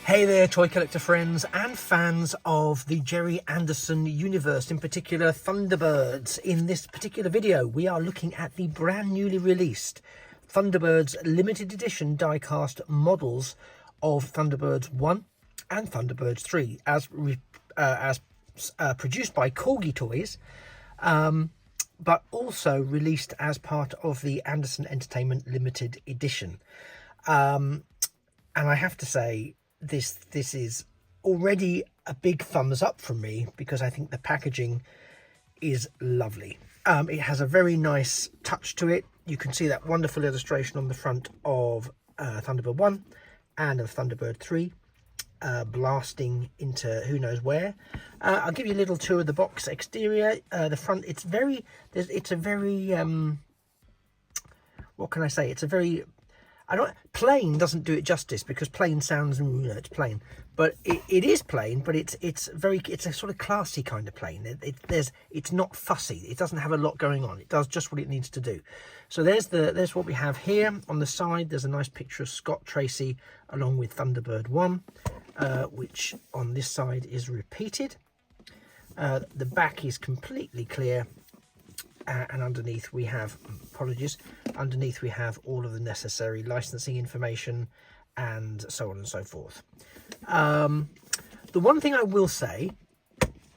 Hey there, toy collector friends and fans of the Gerry Anderson universe, in particular Thunderbirds. In this particular video, we are looking at the brand newly released Thunderbirds limited edition die-cast models of Thunderbirds 1 and Thunderbirds 3 as produced by Corgi Toys, but also released as part of the Anderson Entertainment limited edition. And I have to say, this is already a big thumbs up from me because I think the packaging is lovely. It has a very nice touch to it. You can see that wonderful illustration on the front of Thunderbird 1 and of Thunderbird 3, blasting into who knows where. I'll give you a little tour of the box exterior. The front, it's a very what can I say, it's a very, plain doesn't do it justice, because plain sounds, it's plain, but it is plain, but it's a sort of classy kind of plain. It's not fussy. It doesn't have a lot going on. It does just what it needs to do. So there's what we have here. On the side, there's a nice picture of Scott Tracy along with Thunderbird 1, which on this side is repeated. The back is completely clear. And underneath we have, underneath we have all of the necessary licensing information and so on and so forth. The one thing I will say,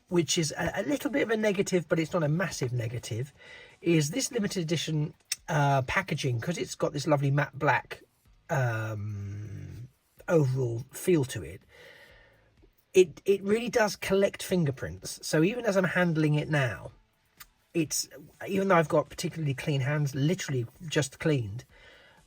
which is a little bit of a negative, but it's not a massive negative, is this limited edition packaging, because it's got this lovely matte black overall feel to it. It really does collect fingerprints. So even as I'm handling it now, it's, even though I've got particularly clean hands, literally just cleaned,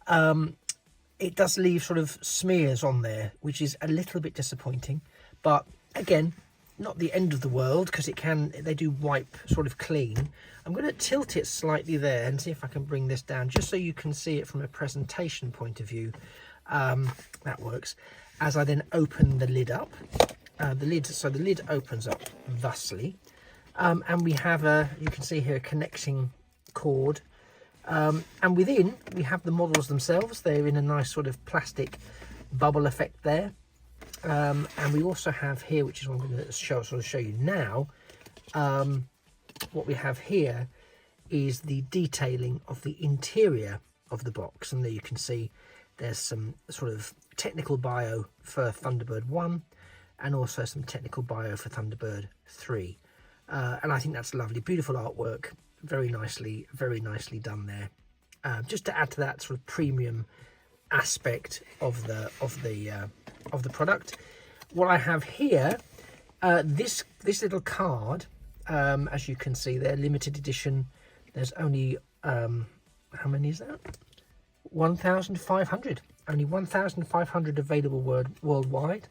it does leave sort of smears on there, which is a little bit disappointing. But again, not the end of the world, because they do wipe sort of clean. I'm going to tilt it slightly there and see if I can bring this down, just so you can see it from a presentation point of view. That works. As I then open the lid up, so the lid opens up thusly. And we have you can see here, a connecting cord. And within, we have the models themselves. They're in a nice sort of plastic bubble effect there. And we also have here, which is what I'm going to show you now. What we have here is the detailing of the interior of the box. And there you can see there's some sort of technical bio for Thunderbird 1 and also some technical bio for Thunderbird 3. And I think that's lovely, beautiful artwork, very nicely done there. Just to add to that sort of premium aspect of the product. What I have here, this little card, as you can see there, limited edition. There's only how many is that? 1,500. Only 1,500 available worldwide.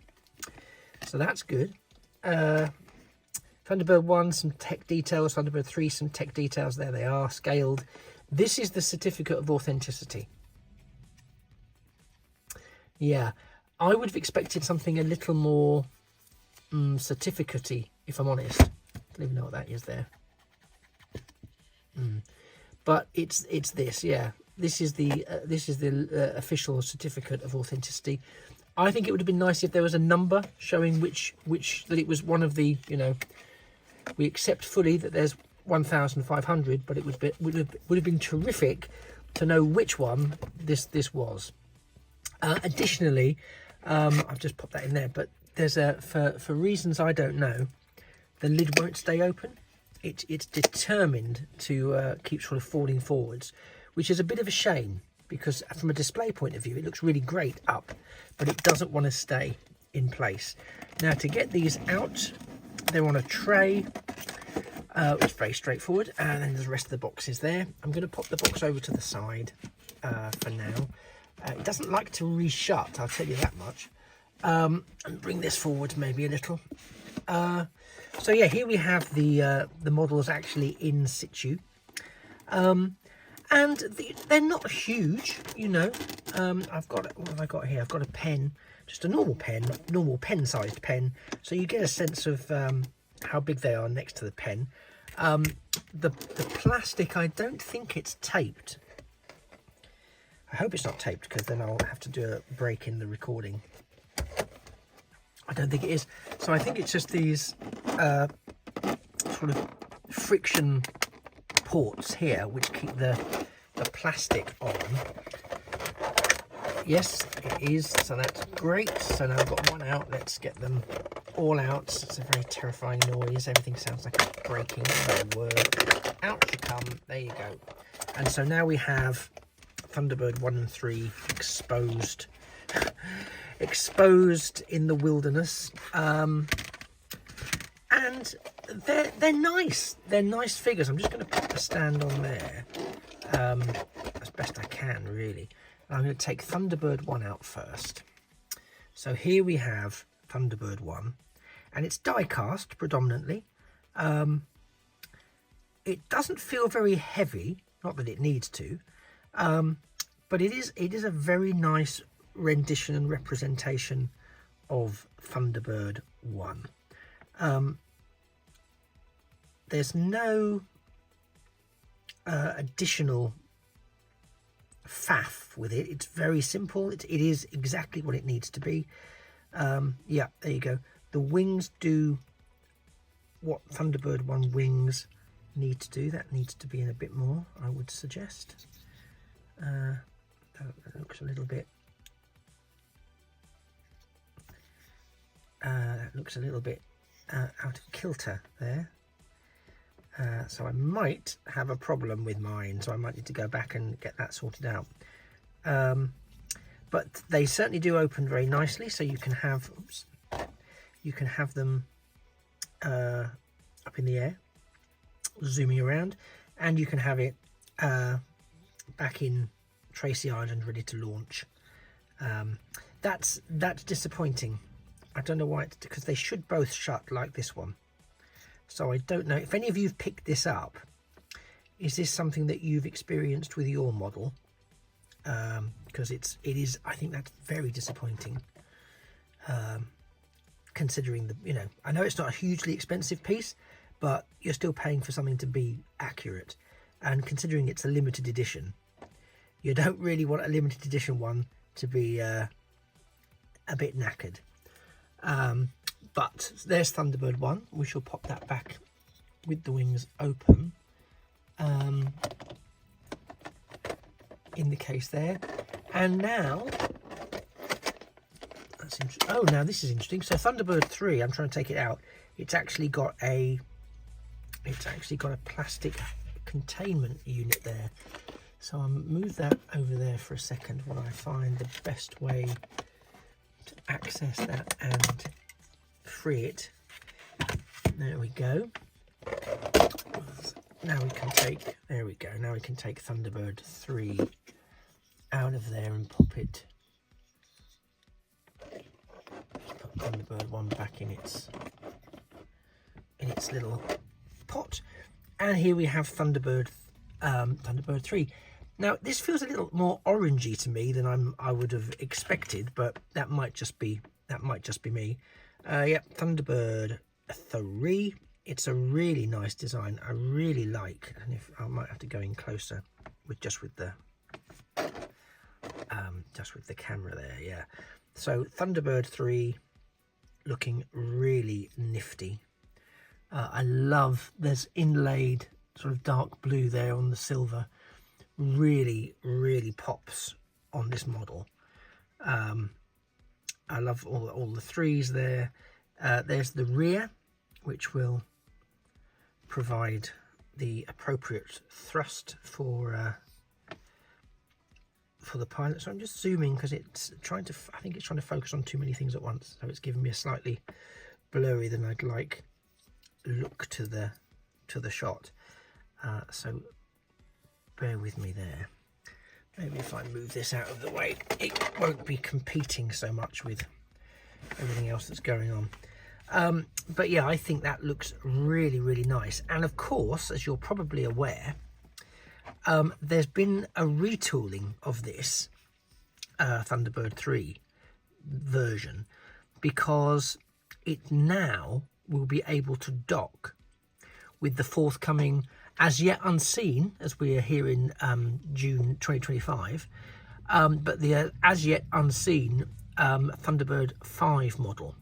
So that's good. Thunderbird 1, some tech details. Thunderbird 3, some tech details. There they are, scaled. This is the certificate of authenticity. Yeah, I would have expected something a little more certificate-y, if I'm honest. I don't even know what that is there. But it's this, yeah. This is the official certificate of authenticity. I think it would have been nice if there was a number showing which that it was one of the, we accept fully that there's 1,500, but it would have been terrific to know which one this was. Additionally, I've just popped that in there, but there's for reasons I don't know, the lid won't stay open. It's determined to keep sort of falling forwards, which is a bit of a shame, because from a display point of view, it looks really great up, but it doesn't want to stay in place. Now, to get these out, they're on a tray. It's very straightforward, and then the rest of the box is there. I'm going to pop the box over to the side for now. It doesn't like to reshut, I'll tell you that much. And bring this forward maybe a little. So yeah, here we have the models actually in situ. And they're not huge, I've got, what have I got here? I've got a pen, just a normal pen-sized pen, so you get a sense of how big they are next to the pen. The plastic, I don't think it's taped. I hope it's not taped, because then I'll have to do a break in the recording. I don't think it is. So I think it's just these sort of friction ports here which keep the plastic on. Yes, it is. So that's great. So now I've got one out. Let's get them all out. It's a very terrifying noise. Everything sounds like it's breaking. No word. Out you come. There you go. And so now we have Thunderbird 1 and 3 exposed. Exposed in the wilderness. And they're nice. They're nice figures. I'm just going to put the stand on there as best I can, really. I'm going to take Thunderbird 1 out first. So here we have Thunderbird 1, and it's die cast predominantly. It doesn't feel very heavy, not that it needs to, but it is a very nice rendition and representation of Thunderbird 1. There's no additional faff with it. It's very simple. It is exactly what it needs to be. Yeah, there you go. The wings do what Thunderbird 1 wings need to do. That needs to be in a bit more, I would suggest. That looks a little bit out of kilter there. So I might have a problem with mine, so I might need to go back and get that sorted out. But they certainly do open very nicely, so you can have them up in the air, zooming around, and you can have it back in Tracy Island ready to launch. That's disappointing. I don't know why, it's because they should both shut like this one. So I don't know if any of you've picked this up. Is this something that you've experienced with your model? Because it is. I think that's very disappointing. Considering I know it's not a hugely expensive piece, but you're still paying for something to be accurate. And considering it's a limited edition, you don't really want a limited edition one to be a bit knackered. But there's Thunderbird 1. We shall pop that back with the wings open in the case there. And now, that's interesting. Oh, now this is interesting. So Thunderbird 3, I'm trying to take it out. It's actually got a plastic containment unit there. So I'll move that over there for a second while I find the best way to access that and free it. There we go. Now we can take, there we go. Now we can take Thunderbird 3 out of there and pop it. Put Thunderbird 1 back in its little pot. And here we have Thunderbird 3. Now this feels a little more orangey to me than I would have expected, but that might just be me. Yeah, Thunderbird 3. It's a really nice design. I really like, and if I might have to go in closer with just with the camera there. Yeah. So Thunderbird 3 looking really nifty. I love there's inlaid sort of dark blue there on the silver. Really pops on this model. I love all the threes there. There's the rear, which will provide the appropriate thrust for the pilot. So I'm just zooming because it's trying to. I think it's trying to focus on too many things at once. So it's giving me a slightly blurry than I'd like look to the shot. So bear with me there. Maybe if I move this out of the way, it won't be competing so much with everything else that's going on. But yeah, I think that looks really nice. And of course, as you're probably aware, there's been a retooling of this Thunderbird 3 version, because it now will be able to dock with the forthcoming, as yet unseen, as we are here in June 2025, but the as yet unseen Thunderbird 5 model.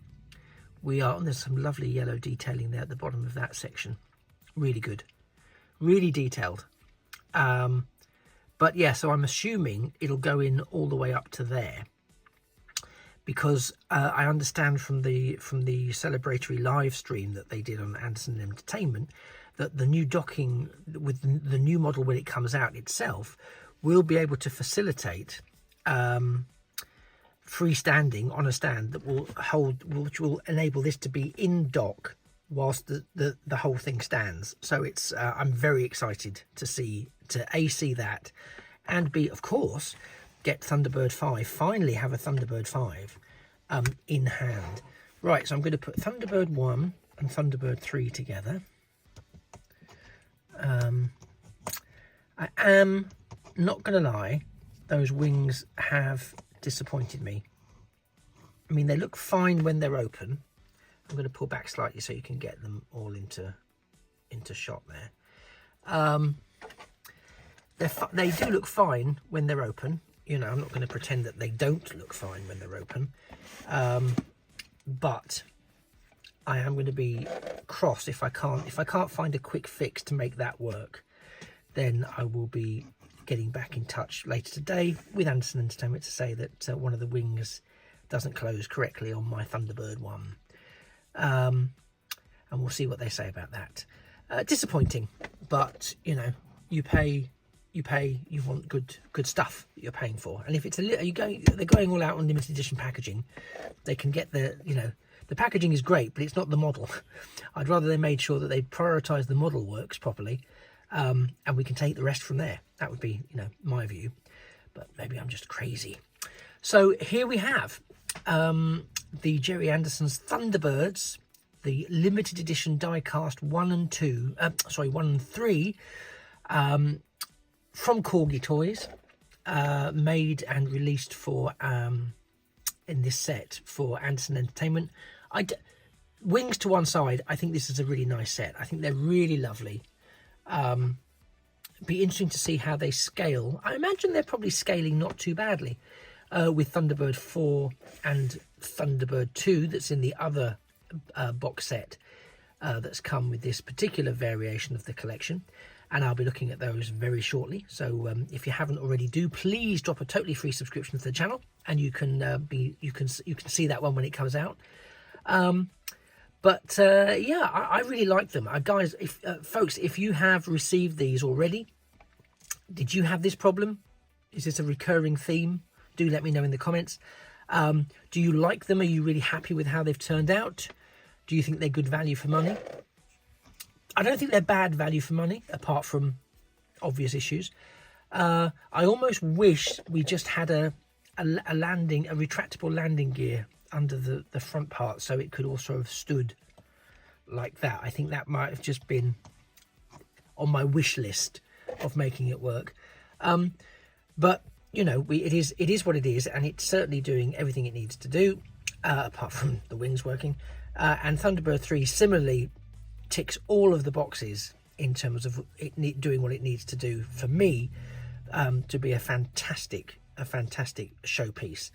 we are, and there's some lovely yellow detailing there at the bottom of that section. Really good, really detailed. But yeah, so I'm assuming it'll go in all the way up to there, because I understand from the celebratory live stream that they did on Anderson Entertainment that the new docking with the new model when it comes out itself will be able to facilitate freestanding on a stand that will hold, which will enable this to be in dock whilst the whole thing stands. So it's I'm very excited to see that, and B, of course, get Thunderbird 5, finally have a Thunderbird 5 in hand. Right, so I'm going to put Thunderbird 1 and Thunderbird 3 together. I am not going to lie, those wings have disappointed me. I mean, they look fine when they're open. I'm going to pull back slightly so you can get them all into shot there. They do look fine when they're open. You know, I'm not going to pretend that they don't look fine when they're open. But I am going to be cross if I can't find a quick fix to make that work. Then I will be getting back in touch later today with Anderson Entertainment to say that one of the wings doesn't close correctly on my Thunderbird 1. And we'll see what they say about that. Disappointing, but you know, you want good stuff that you're paying for. And if it's they're going all out on limited edition packaging, they can get the packaging is great, but it's not the model. I'd rather they made sure that they prioritize the model works properly, and we can take the rest from there. That would be, you know, my view, but maybe I'm just crazy. So here we have the Gerry Anderson's Thunderbirds, the limited edition die-cast 1 and 3 from Corgi Toys, made and released for in this set for Anderson Entertainment. Wings to one side, I think this is a really nice set. I think they're really lovely. Be interesting to see how they scale. I imagine they're probably scaling not too badly with Thunderbird 4 and Thunderbird 2 that's in the other box set that's come with this particular variation of the collection, and I'll be looking at those very shortly. So if you haven't already, do please drop a totally free subscription to the channel, and you can see that one when it comes out. Yeah, I really like them, guys. Folks, if you have received these already, did you have this problem? Is this a recurring theme? Do let me know in the comments. Do you like them? Are you really happy with how they've turned out? Do you think they're good value for money? I don't think they're bad value for money, apart from obvious issues. I almost wish we just had a retractable landing gear under the front part, so it could also have stood like that. I think that might have just been on my wish list of making it work. But you know, it is what it is, and it's certainly doing everything it needs to do, apart from the wings working. And Thunderbird 3 similarly ticks all of the boxes in terms of it doing what it needs to do for me to be a fantastic showpiece.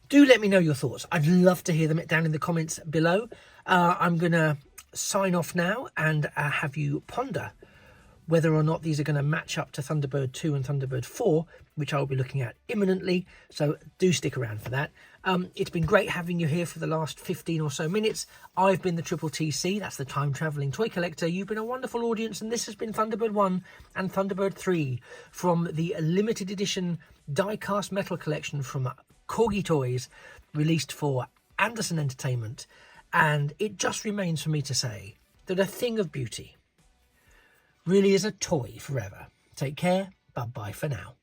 Do let me know your thoughts. I'd love to hear them down in the comments below. I'm gonna sign off now and have you ponder whether or not these are going to match up to Thunderbird 2 and Thunderbird 4, which I'll be looking at imminently, so do stick around for that. It's been great having you here for the last 15 or so minutes. I've been the Triple TC, that's the Time Travelling Toy Collector. You've been a wonderful audience, and this has been Thunderbird 1 and Thunderbird 3 from the limited edition die-cast metal collection from Corgi Toys, released for Anderson Entertainment. And it just remains for me to say that a thing of beauty really is a toy forever. Take care. Bye-bye for now.